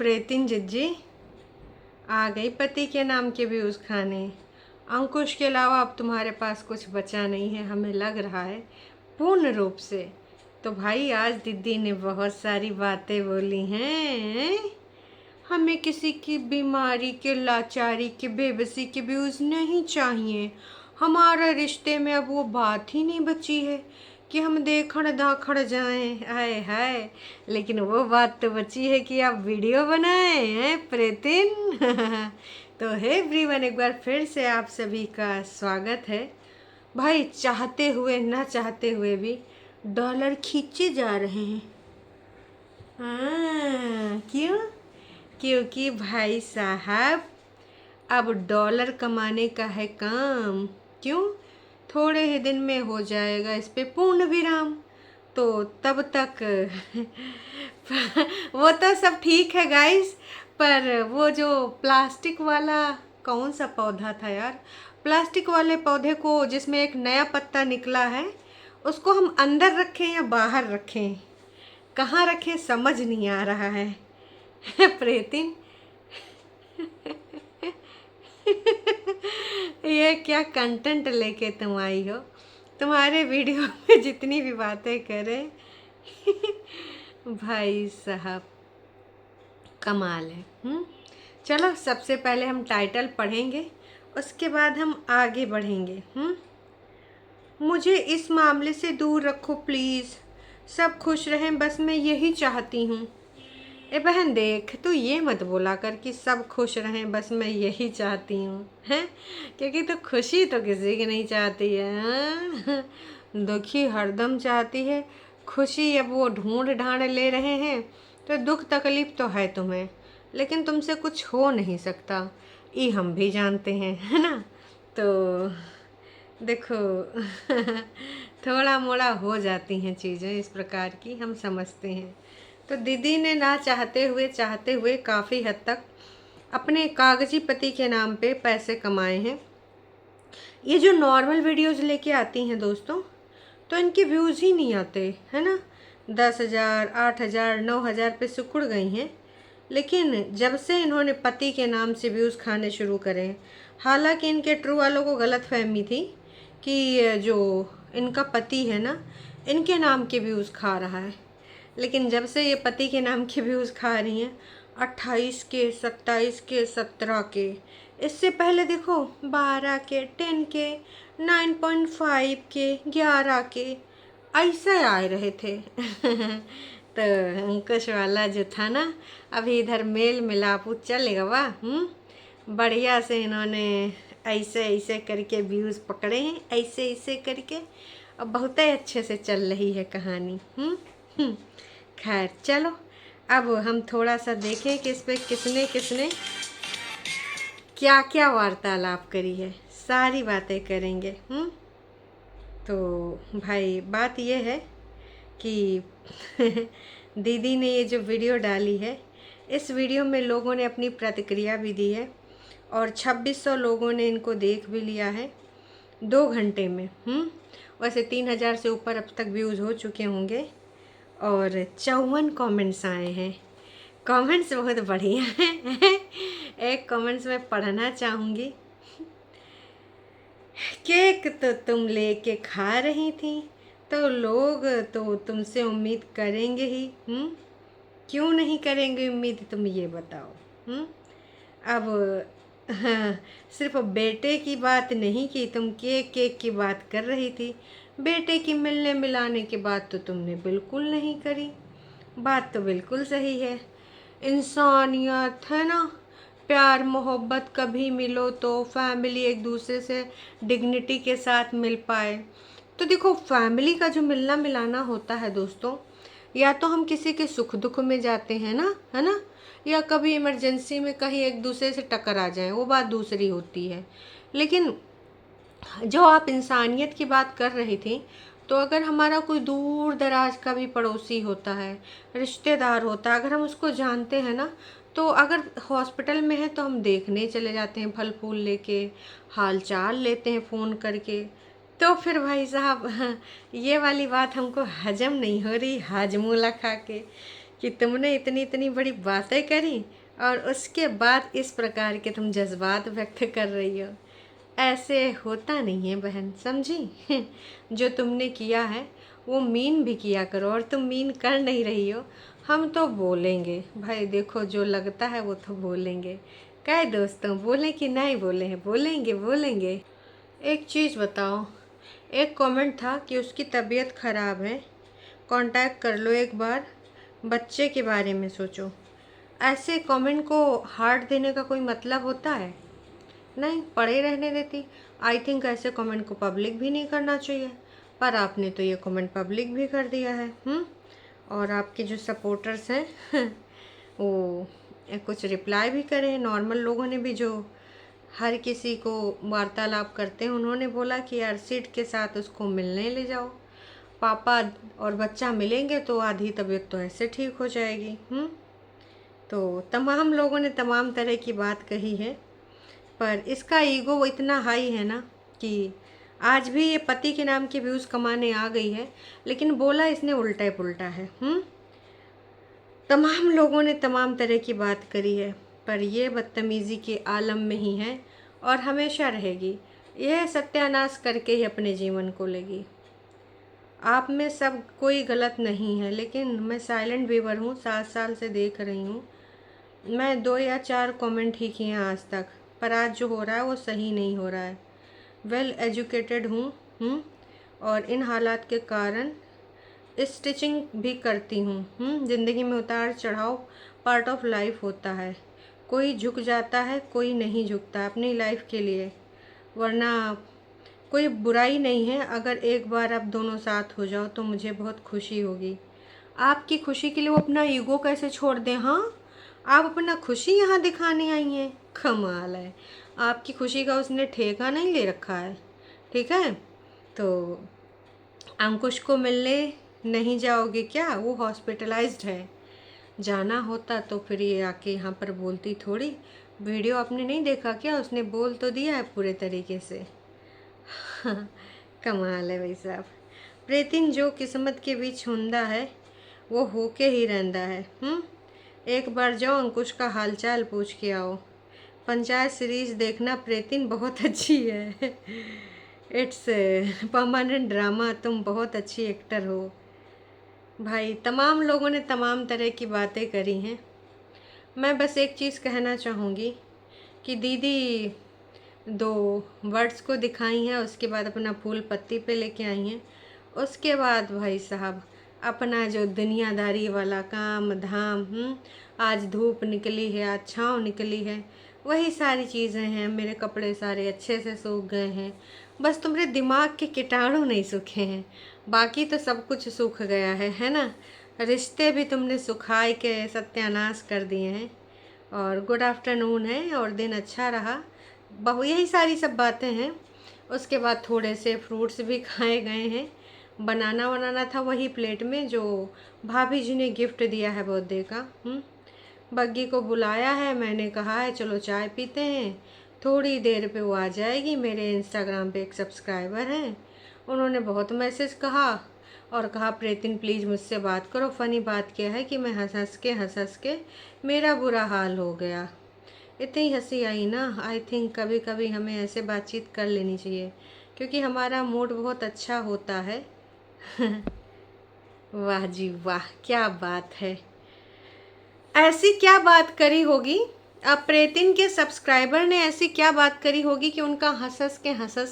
प्रेतिन जिज्जी आ गई पति के नाम के व्यूज़ खाने। अंकुश के अलावा अब तुम्हारे पास कुछ बचा नहीं है, हमें लग रहा है पूर्ण रूप से। तो भाई आज दीदी ने बहुत सारी बातें बोली हैं। हमें किसी की बीमारी के, लाचारी के, बेबसी के व्यूज़ नहीं चाहिए। हमारे रिश्ते में अब वो बात ही नहीं बची है कि हम देखड़ दाखड़ जाएं, हाय हाय। लेकिन वो बात तो बची है कि आप वीडियो बनाएं हैं प्रेतिन। तो हे एवरीवन, एक बार फिर से आप सभी का स्वागत है। भाई चाहते हुए ना चाहते हुए भी डॉलर खींचे जा रहे हैं। हाँ, क्यों? क्योंकि भाई साहब अब डॉलर कमाने का है काम। क्यों? थोड़े ही दिन में हो जाएगा इस पे पूर्ण विराम। तो तब तक वो तो सब ठीक है गाइस, पर वो जो प्लास्टिक वाला कौन सा पौधा था यार, प्लास्टिक वाले पौधे को जिसमें एक नया पत्ता निकला है, उसको हम अंदर रखें या बाहर रखें, कहाँ रखें समझ नहीं आ रहा है। प्रेतिन ये क्या कंटेंट लेके तुम आई हो? तुम्हारे वीडियो में जितनी भी बातें करें भाई साहब कमाल है। चलो सबसे पहले हम टाइटल पढ़ेंगे, उसके बाद हम आगे बढ़ेंगे। मुझे इस मामले से दूर रखो प्लीज़, सब खुश रहें बस मैं यही चाहती हूँ। ए बहन देख, तू ये मत बोला कर कि सब खुश रहें बस मैं यही चाहती हूँ, हैं? क्योंकि तू खुशी तो किसी की नहीं चाहती है, हाँ? दुखी हरदम चाहती है। खुशी अब वो ढूंढ ढांड ले रहे हैं, तो दुख तकलीफ तो है तुम्हें, लेकिन तुमसे कुछ हो नहीं सकता, ये हम भी जानते हैं, है ना? तो देखो थोड़ा मोड़ा हो जाती हैं चीज़ें इस प्रकार की, हम समझते हैं। तो दीदी ने ना चाहते हुए काफ़ी हद तक अपने कागजी पति के नाम पे पैसे कमाए हैं। ये जो नॉर्मल वीडियोज़ लेके आती हैं दोस्तों, तो इनके व्यूज़ ही नहीं आते, है ना? 10,000, 8,000, 9,000 पे सिकुड़ गई हैं। लेकिन जब से इन्होंने पति के नाम से व्यूज़ खाने शुरू करे, हालांकि इनके ट्रू वालों को गलत फहमी थी कि जो इनका पति है ना, इनके नाम के व्यूज़ खा रहा है। लेकिन जब से ये पति के नाम के व्यूज़ खा रही हैं, 28 के, 27 के, 17 के, इससे पहले देखो 12 के, 10 के, 9.5 के, 11 के, ऐसे आए रहे थे। तो अंकुश वाला जो था ना, अभी इधर मेल मिलाप चलेगा वाह। बढ़िया से इन्होंने ऐसे ऐसे करके व्यूज़ पकड़े हैं, ऐसे ऐसे करके, अब बहुत ही अच्छे से चल रही है कहानी। खैर चलो, अब हम थोड़ा सा देखें कि इस पे किसने किसने क्या क्या वार्तालाप करी है, सारी बातें करेंगे। तो भाई बात ये है कि दीदी ने ये जो वीडियो डाली है, इस वीडियो में लोगों ने अपनी प्रतिक्रिया भी दी है और 2600 लोगों ने इनको देख भी लिया है 2 घंटे में। वैसे 3,000 से ऊपर अब तक व्यूज़ हो चुके होंगे और 54 कमेंट्स आए हैं। कमेंट्स बहुत बढ़िया हैं। एक कमेंट्स में पढ़ना चाहूँगी। केक तो तुम लेके खा रही थी, तो लोग तो तुमसे उम्मीद करेंगे ही। क्यों नहीं करेंगे उम्मीद, तुम ये बताओ। अब हाँ, सिर्फ बेटे की बात नहीं की, तुम केक की बात कर रही थी। बेटे की मिलने मिलाने की बात तो तुमने बिल्कुल नहीं करी। बात तो बिल्कुल सही है, इंसानियत है ना, प्यार मोहब्बत कभी मिलो तो फैमिली एक दूसरे से डिग्निटी के साथ मिल पाए। तो देखो, फैमिली का जो मिलना मिलाना होता है दोस्तों, या तो हम किसी के सुख दुख में जाते हैं ना, है ना, या कभी इमरजेंसी में कहीं एक दूसरे से टकरा जाएं, वो बात दूसरी होती है। लेकिन जो आप इंसानियत की बात कर रही थी, तो अगर हमारा कोई दूर दराज का भी पड़ोसी होता है, रिश्तेदार होता है, अगर हम उसको जानते हैं ना, तो अगर हॉस्पिटल में है तो हम देखने चले जाते हैं, फल फूल लेके, हाल चाल लेते हैं फ़ोन करके। तो फिर भाई साहब ये वाली बात हमको हजम नहीं हो रही, हाजमूला खा के, कि तुमने इतनी इतनी बड़ी बातें करी और उसके बाद इस प्रकार के तुम जज्बात व्यक्त कर रही हो। ऐसे होता नहीं है बहन, समझी? जो तुमने किया है वो मीन भी किया करो, और तुम मीन कर नहीं रही हो। हम तो बोलेंगे भाई, देखो जो लगता है वो तो बोलेंगे। क्या दोस्तों, बोलें कि नहीं बोले हैं? बोलेंगे बोलेंगे। एक चीज़ बताओ, एक कमेंट था कि उसकी तबीयत ख़राब है, कांटेक्ट कर लो एक बार, बच्चे के बारे में सोचो। ऐसे कमेंट को हार्ट देने का कोई मतलब होता है? नहीं, पड़े रहने देती। आई थिंक ऐसे कमेंट को पब्लिक भी नहीं करना चाहिए, पर आपने तो ये कमेंट पब्लिक भी कर दिया है। और आपके जो सपोर्टर्स हैं वो कुछ रिप्लाई भी करे। नॉर्मल लोगों ने भी, जो हर किसी को वार्तालाप करते हैं, उन्होंने बोला कि यार सीट के साथ उसको मिलने ले जाओ, पापा और बच्चा मिलेंगे तो आधी तबीयत तो ऐसे ठीक हो जाएगी। तो तमाम लोगों ने तमाम तरह की बात कही है, पर इसका ईगो इतना हाई है ना कि आज भी ये पति के नाम के व्यूज़ कमाने आ गई है, लेकिन बोला इसने उल्टा ही पुल्टा है। तमाम लोगों ने तमाम तरह की बात करी है, पर ये बदतमीज़ी के आलम में ही है और हमेशा रहेगी। यह सत्यानाश करके ही अपने जीवन को लेगी। आप में सब कोई गलत नहीं है, लेकिन मैं साइलेंट व्यूअर हूँ, 7 साल से देख रही हूँ। मैं 2 या 4 कमेंट ही किए हैं आज तक, पर आज जो हो रहा है वो सही नहीं हो रहा है। वेल एजुकेटेड हूँ और इन हालात के कारण स्टिचिंग भी करती हूँ। ज़िंदगी में उतार चढ़ाव पार्ट ऑफ लाइफ होता है। कोई झुक जाता है, कोई नहीं झुकता अपनी लाइफ के लिए, वरना कोई बुराई नहीं है। अगर एक बार आप दोनों साथ हो जाओ तो मुझे बहुत खुशी होगी। आपकी खुशी के लिए वो अपना ईगो कैसे छोड़ दें? हाँ, आप अपना खुशी यहाँ दिखाने आई हैं, कमाल है। आपकी खुशी का उसने ठेका नहीं ले रखा है, ठीक है? तो अंकुश को मिलने नहीं जाओगे क्या? वो हॉस्पिटलाइज्ड है। जाना होता तो फिर ये आके यहाँ पर बोलती थोड़ी। वीडियो आपने नहीं देखा क्या? उसने बोल तो दिया है पूरे तरीके से। कमाल है भाई साहब। प्रेतिन जो किस्मत के बीच हुंदा है वो होके ही रहता है। एक बार जाओ, अंकुश का हालचाल पूछ के आओ। पंचायत सीरीज देखना प्रेतिन, बहुत अच्छी है। It's permanent drama. तुम बहुत अच्छी एक्टर हो भाई। तमाम लोगों ने तमाम तरह की बातें करी हैं। मैं बस एक चीज़ कहना चाहूँगी कि दीदी 2 वर्ड्स को दिखाई हैं, उसके बाद अपना फूल पत्ती पे लेके आई हैं। उसके बाद भाई साहब अपना जो दुनियादारी वाला काम धाम, आज धूप निकली है, आज छाँव निकली है, वही सारी चीज़ें हैं। मेरे कपड़े सारे अच्छे से सूख गए हैं, बस तुम्हारे दिमाग के कीटाणु नहीं सूखे हैं, बाकी तो सब कुछ सूख गया है ना? रिश्ते भी तुमने सुखाए के सत्यानाश कर दिए हैं। और गुड आफ्टरनून है और दिन अच्छा रहा, यही सारी सब बातें हैं। उसके बाद थोड़े से फ्रूट्स भी खाए गए हैं। बनाना था वही प्लेट में जो भाभी जी ने गिफ्ट दिया है बर्थडे का। बग्गी को बुलाया है, मैंने कहा है चलो चाय पीते हैं। थोड़ी देर पे वो आ जाएगी। मेरे इंस्टाग्राम पे एक सब्सक्राइबर हैं, उन्होंने बहुत मैसेज कहा और कहा प्रेतिन प्लीज़ मुझसे बात करो। फ़नी बात क्या है कि मैं हंस हंस के मेरा बुरा हाल हो गया। इतनी हंसी आई ना। आई थिंक कभी कभी हमें ऐसे बातचीत कर लेनी चाहिए, क्योंकि हमारा मूड बहुत अच्छा होता है। वाह जी वाह, क्या बात है। ऐसी क्या बात करी होगी? अब प्रेतिन के सब्सक्राइबर ने ऐसी क्या बात करी होगी कि उनका हंस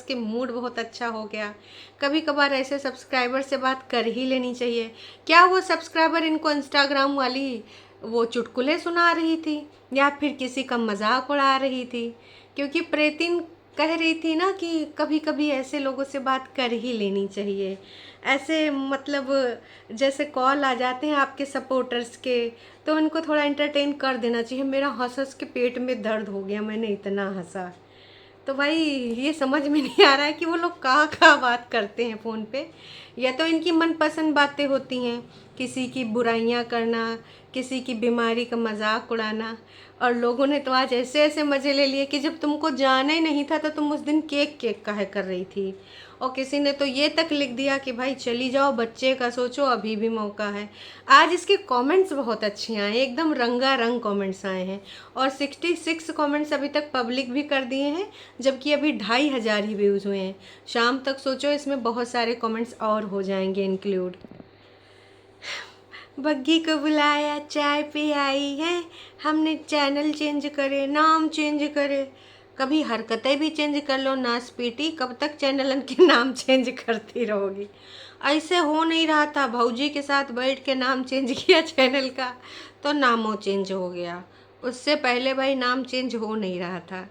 के मूड बहुत अच्छा हो गया? कभी कभार ऐसे सब्सक्राइबर से बात कर ही लेनी चाहिए। क्या वो सब्सक्राइबर इनको इंस्टाग्राम वाली वो चुटकुले सुना रही थी या फिर किसी का मजाक उड़ा रही थी? क्योंकि प्रेतिन कह रही थी ना कि कभी कभी ऐसे लोगों से बात कर ही लेनी चाहिए। ऐसे मतलब जैसे कॉल आ जाते हैं आपके सपोर्टर्स के, तो उनको थोड़ा एंटरटेन कर देना चाहिए। मेरा हंस के पेट में दर्द हो गया, मैंने इतना हंसा। तो भाई ये समझ में नहीं आ रहा है कि वो लोग कहाँ बात करते हैं फ़ोन पे। या तो इनकी मनपसंद बातें होती हैं, किसी की बुराइयां करना, किसी की बीमारी का मजाक उड़ाना। और लोगों ने तो आज ऐसे ऐसे मज़े ले लिए कि जब तुमको जाना ही नहीं था तो तुम उस दिन केक केक काहे कर रही थी। और किसी ने तो ये तक लिख दिया कि भाई चली जाओ, बच्चे का सोचो, अभी भी मौका है। आज इसके कमेंट्स बहुत अच्छे आए हैं, एकदम रंगारंग कमेंट्स आए हैं। और 66 कमेंट्स अभी तक पब्लिक भी कर दिए हैं, जबकि अभी 2500 ही व्यूज़ हुए हैं। शाम तक सोचो इसमें बहुत सारे कमेंट्स और हो जाएंगे इंक्लूड। बग्गी को बुलाया, चाय पे आई है, हमने चैनल चेंज करे, नाम चेंज करे। कभी हरकतें भी चेंज कर लो नासपीटी, कब तक चैनल के नाम चेंज करती रहोगी। ऐसे हो नहीं रहा था, भौजी के साथ बैठ के नाम चेंज किया चैनल का तो नामों चेंज हो गया। उससे पहले भाई नाम चेंज हो नहीं रहा था।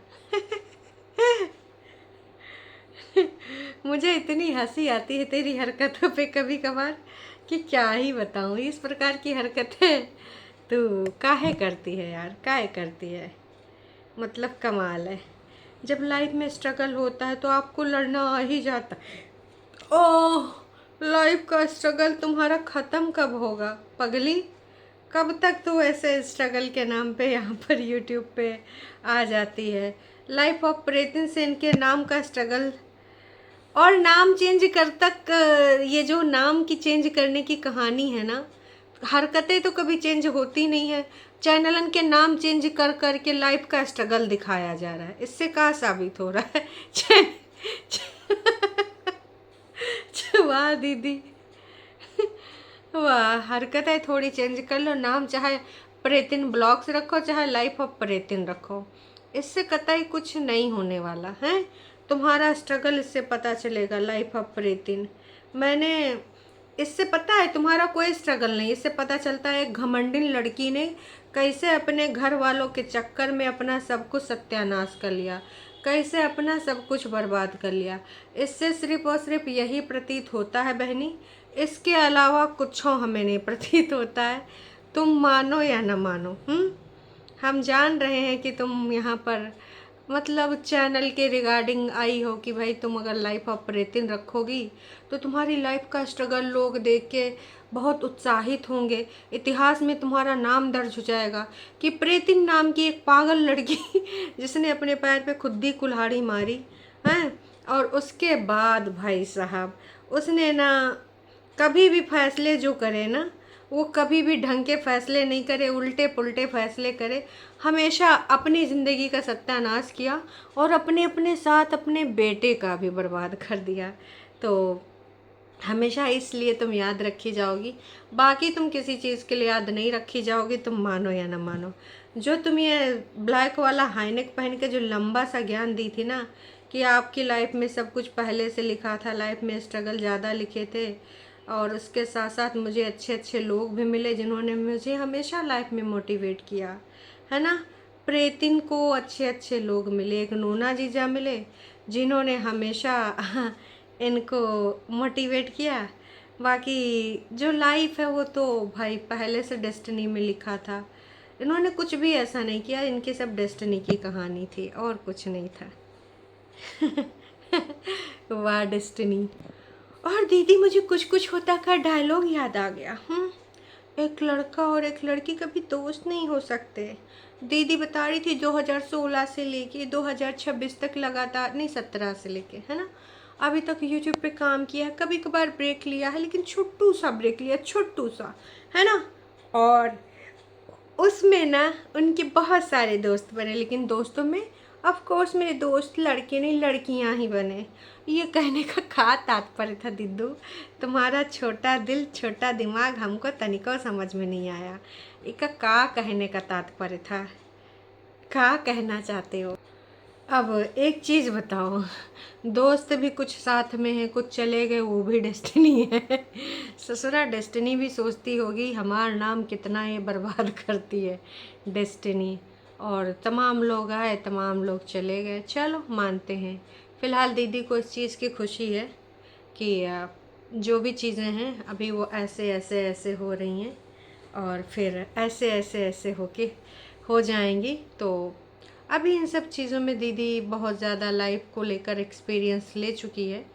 मुझे इतनी हंसी आती है तेरी हरकतों पे कभी कभार कि क्या ही बताऊँ। इस प्रकार की हरकतें तू काहे करती है यार, काहे करती है, मतलब कमाल है। जब लाइफ में स्ट्रगल होता है तो आपको लड़ना आ ही जाता है। ओह, लाइफ का स्ट्रगल तुम्हारा ख़त्म कब होगा पगली? कब तक तू ऐसे स्ट्रगल के नाम पे यहाँ पर यूट्यूब पे आ जाती है? लाइफ ऑफ प्रेतिन से इनके नाम का स्ट्रगल और नाम चेंज कर तक, ये जो नाम की चेंज करने की कहानी है ना, हरकतें तो कभी चेंज होती नहीं है। चैनलन के नाम चेंज कर कर के लाइफ का स्ट्रगल दिखाया जा रहा है। इससे क्या साबित हो रहा है? वाह दीदी, वाह, हरकतें थोड़ी चेंज कर लो, नाम चाहे प्रेतिन ब्लॉग्स रखो चाहे लाइफ ऑफ प्रेतिन रखो, इससे कतई कुछ नहीं होने वाला है। तुम्हारा स्ट्रगल इससे पता चलेगा, लाइफ ऑफ प्रेतिन। मैंने इससे पता है तुम्हारा कोई स्ट्रगल नहीं, इससे पता चलता है एक घमंडिन लड़की ने कैसे अपने घर वालों के चक्कर में अपना सब कुछ सत्यानाश कर लिया, कैसे अपना सब कुछ बर्बाद कर लिया। इससे सिर्फ और सिर्फ यही प्रतीत होता है बहनी, इसके अलावा कुछ हमें नहीं प्रतीत होता है। तुम मानो या न मानो, हम जान रहे हैं कि तुम यहाँ पर मतलब चैनल के रिगार्डिंग आई हो कि भाई तुम अगर लाइफ ऑफ प्रेतिन रखोगी तो तुम्हारी लाइफ का स्ट्रगल लोग देख के बहुत उत्साहित होंगे, इतिहास में तुम्हारा नाम दर्ज हो जाएगा कि प्रेतिन नाम की एक पागल लड़की जिसने अपने पैर पे खुद ही कुल्हाड़ी मारी हैं। और उसके बाद भाई साहब उसने ना कभी भी फैसले जो करे ना, वो कभी भी ढंग के फैसले नहीं करे, उल्टे पुल्टे फैसले करे। हमेशा अपनी ज़िंदगी का सत्यानाश किया और अपने अपने साथ अपने बेटे का भी बर्बाद कर दिया। तो हमेशा इसलिए तुम याद रखी जाओगी, बाकी तुम किसी चीज़ के लिए याद नहीं रखी जाओगी, तुम मानो या ना मानो। जो तुम ये ब्लैक वाला हाईनेक पहन के जो लंबा सा ज्ञान दी थी ना कि आपकी लाइफ में सब कुछ पहले से लिखा था, लाइफ में स्ट्रगल ज़्यादा लिखे थे, और उसके साथ साथ मुझे अच्छे अच्छे लोग भी मिले जिन्होंने मुझे हमेशा लाइफ में मोटिवेट किया, है ना। प्रेतिन को अच्छे अच्छे लोग मिले, एक नूना जीजा मिले जिन्होंने हमेशा इनको मोटिवेट किया। बाकी जो लाइफ है वो तो भाई पहले से डेस्टिनी में लिखा था, इन्होंने कुछ भी ऐसा नहीं किया, इनकी सब डेस्टिनी की कहानी थी और कुछ नहीं था। वाह डेस्टिनी। और दीदी मुझे कुछ कुछ होता का डायलॉग याद आ गया। एक लड़का और एक लड़की कभी दोस्त नहीं हो सकते। दीदी बता रही थी 2016 से लेके 2026 तक लगातार, नहीं 17 से लेके, है ना, अभी तक यूट्यूब पे काम किया, कभी कभार ब्रेक लिया है लेकिन छोटू सा ब्रेक लिया, छोटू सा, है ना। और उसमें ना उनके बहुत सारे दोस्त बने, लेकिन दोस्तों में ऑफ कोर्स मेरे दोस्त लड़के नहीं लड़कियां ही बने। ये कहने का क्या तात्पर्य था दिद्दू? तुम्हारा छोटा दिल छोटा दिमाग हमको तनिको समझ में नहीं आया। इसका क्या कहने का तात्पर्य था, क्या कहना चाहते हो? अब एक चीज़ बताओ, दोस्त भी कुछ साथ में हैं, कुछ चले गए, वो भी डेस्टिनी है। ससुरा डेस्टिनी भी सोचती होगी हमारा नाम कितना ये बर्बाद करती है डेस्टिनी। और तमाम लोग आए, तमाम लोग चले गए, चलो मानते हैं। फ़िलहाल दीदी को इस चीज़ की खुशी है कि जो भी चीज़ें हैं अभी वो ऐसे ऐसे ऐसे हो रही हैं और फिर ऐसे ऐसे ऐसे होके हो जाएंगी। तो अभी इन सब चीज़ों में दीदी बहुत ज़्यादा लाइफ को लेकर एक्सपीरियंस ले चुकी है,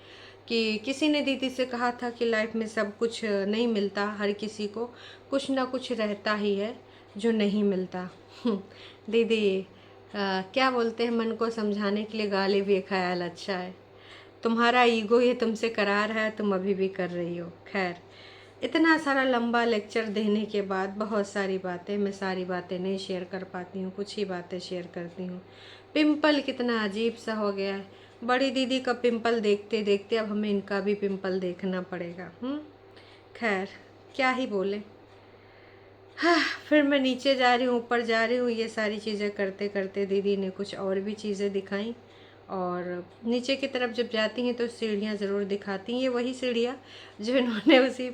कि किसी ने दीदी से कहा था कि लाइफ में सब कुछ नहीं मिलता, हर किसी को कुछ ना कुछ रहता ही है जो नहीं मिलता। दीदी क्या बोलते हैं, मन को समझाने के लिए गाली भी ख्याल अच्छा है। तुम्हारा ईगो ये तुमसे करा रहा है, तुम अभी भी कर रही हो। खैर, इतना सारा लंबा लेक्चर देने के बाद बहुत सारी बातें, मैं सारी बातें नहीं शेयर कर पाती हूँ, कुछ ही बातें शेयर करती हूँ। पिंपल कितना अजीब सा हो गया है। बड़ी दीदी का पिंपल देखते देखते अब हमें इनका भी पिंपल देखना पड़ेगा। खैर, क्या ही बोले। हाँ, फिर मैं नीचे जा रही हूँ, ऊपर जा रही हूँ। ये सारी चीज़ें करते करते दीदी ने कुछ और भी चीज़ें दिखाई, और नीचे की तरफ जब जाती हैं तो सीढ़ियाँ ज़रूर दिखाती हैं। ये वही सीढ़ियाँ जो इन्होंने उसी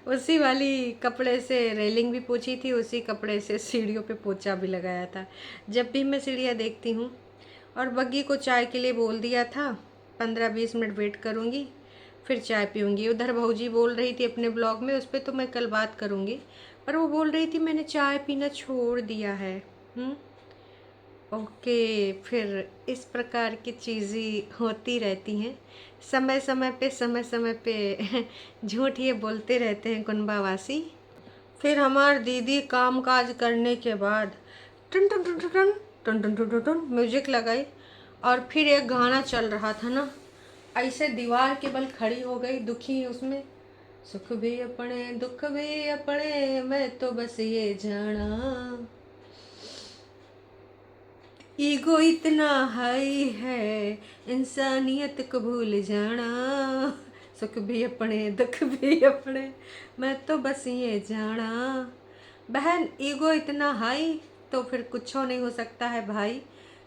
उसी वाली कपड़े से रेलिंग भी पोंछी थी, उसी कपड़े से सीढ़ियों पे पोंछा भी लगाया था। जब भी मैं सीढ़ियाँ देखती हूँ, और बग्गी को चाय के लिए बोल दिया था, 15-20 मिनट वेट करूँगी फिर चाय पीऊँगी। उधर भाऊजी बोल रही थी अपने ब्लॉग में, उस पर तो मैं कल बात करूँगी, पर वो बोल रही थी मैंने चाय पीना छोड़ दिया है। ओके, फिर इस प्रकार की चीज़ें होती रहती हैं। समय समय पे झूठ ये बोलते रहते हैं कुनबावासी। फिर हमार दीदी काम काज करने के बाद टन टन टन टन टन टन टन टन टन टन म्यूजिक लगाई, और फिर एक गाना चल रहा था ना, ऐसे दीवार के बल खड़ी हो गई दुखी उसमें। सुख भी अपने दुख भी अपने, मैं तो बस ये जाना, ईगो इतना हाई है इंसानियत को भूल जाना। सुख भी अपने दुख भी अपने, मैं तो बस ये जाना। बहन, ईगो इतना हाई तो फिर कुछ नहीं हो सकता है भाई,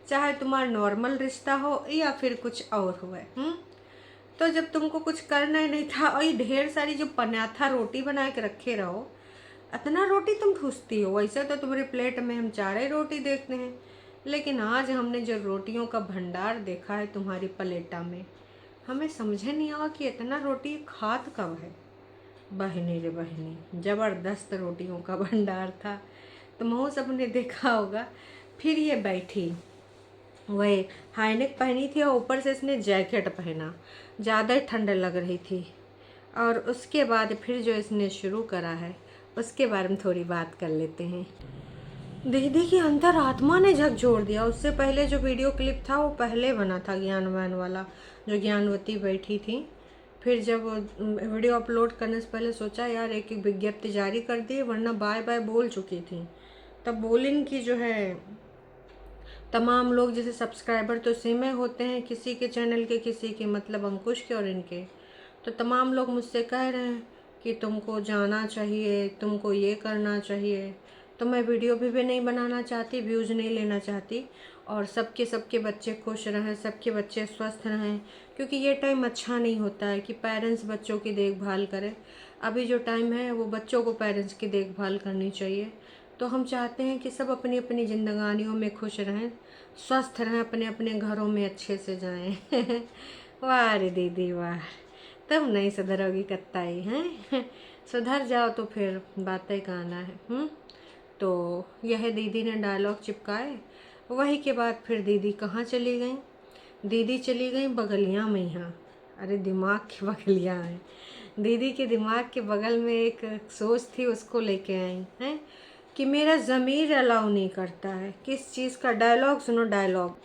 चाहे तुम्हारा नॉर्मल रिश्ता हो या फिर कुछ और हुए। तो जब तुमको कुछ करना ही नहीं था, और ये ढेर सारी जो पनाथा रोटी बना के रखे रहो, इतना रोटी तुम ठूसती हो। वैसे तो तुम्हारे प्लेट में हम 4 ही रोटी देखते हैं, लेकिन आज हमने जो रोटियों का भंडार देखा है तुम्हारी प्लेटा में, हमें समझे नहीं आवा कि इतना रोटी खात कब है। बहनी रे बहनी, ज़बरदस्त रोटियों का भंडार था, तुम सबने देखा होगा। फिर ये बैठी, वही हाईनेक पहनी थी और ऊपर से इसने जैकेट पहना, ज़्यादा ही ठंड लग रही थी। और उसके बाद फिर जो इसने शुरू करा है उसके बारे में थोड़ी बात कर लेते हैं। दीदी की अंतर आत्मा ने झकझोर दिया। उससे पहले जो वीडियो क्लिप था वो पहले बना था ज्ञानवान वाला, जो ज्ञानवती बैठी थी। फिर जब वीडियो अपलोड करने से पहले सोचा यार एक विज्ञप्ति जारी कर दी, वरना बाय बाय बोल चुकी थी। तब बोलिन की जो है तमाम लोग, जैसे सब्सक्राइबर तो सेम होते हैं, किसी के चैनल के, किसी के मतलब अंकुश के और इनके, तो तमाम लोग मुझसे कह रहे हैं कि तुमको जाना चाहिए, तुमको ये करना चाहिए। तो मैं वीडियो भी नहीं बनाना चाहती, व्यूज़ नहीं लेना चाहती, और सबके बच्चे खुश रहें, सबके बच्चे स्वस्थ रहें, क्योंकि ये टाइम अच्छा नहीं होता है कि पेरेंट्स बच्चों की देखभाल करें। अभी जो टाइम है वो बच्चों को पेरेंट्स की देखभाल करनी चाहिए। तो हम चाहते हैं कि सब अपनी अपनी जिंदगानियों में खुश रहें, स्वस्थ रहें, अपने अपने घरों में अच्छे से जाएं। वाह रे दीदी वाह, तुम नहीं सुधरोगी कत्ताई हैं। सुधर जाओ तो फिर बातें का आना है। तो यह दीदी ने डायलॉग चिपकाए। वही के बाद फिर दीदी कहाँ चली गई? दीदी चली गई बगलियाँ में। यहाँ अरे दिमाग की बगलियाँ हैं। दीदी के दिमाग के बगल में एक सोच थी, उसको लेके आई हैं कि मेरा ज़मीर अलाउ नहीं करता है। किस चीज़ का? डायलॉग सुनो, डायलॉग।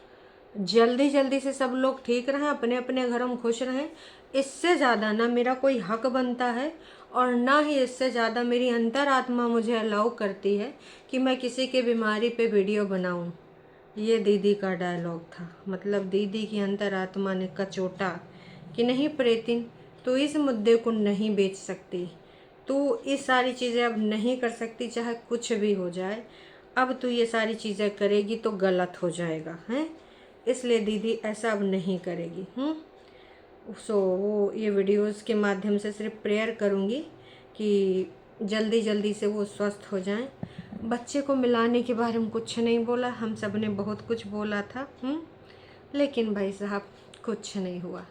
जल्दी जल्दी से सब लोग ठीक रहें, अपने अपने घरों में खुश रहें, इससे ज़्यादा ना मेरा कोई हक बनता है, और ना ही इससे ज़्यादा मेरी अंतरात्मा मुझे अलाउ करती है कि मैं किसी के बीमारी पे वीडियो बनाऊं। ये दीदी का डायलॉग था। मतलब दीदी की अंतरात्मा ने कचोटा कि नहीं प्रेतिन, तो इस मुद्दे को नहीं बेच सकती, तू इस सारी चीज़ें अब नहीं कर सकती, चाहे कुछ भी हो जाए। अब तू ये सारी चीज़ें करेगी तो गलत हो जाएगा, हैं? इसलिए दीदी ऐसा अब नहीं करेगी। वो ये वीडियोस के माध्यम से सिर्फ प्रेयर करूँगी कि जल्दी जल्दी से वो स्वस्थ हो जाएं। बच्चे को मिलाने के बारे में कुछ नहीं बोला, हम सब ने बहुत कुछ बोला था, लेकिन भाई साहब कुछ नहीं हुआ।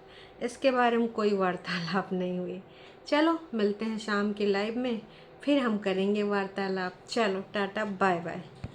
इसके बारे में कोई वार्तालाप नहीं हुई। चलो मिलते हैं शाम के लाइव में, फिर हम करेंगे वार्तालाप। चलो टाटा बाय बाय।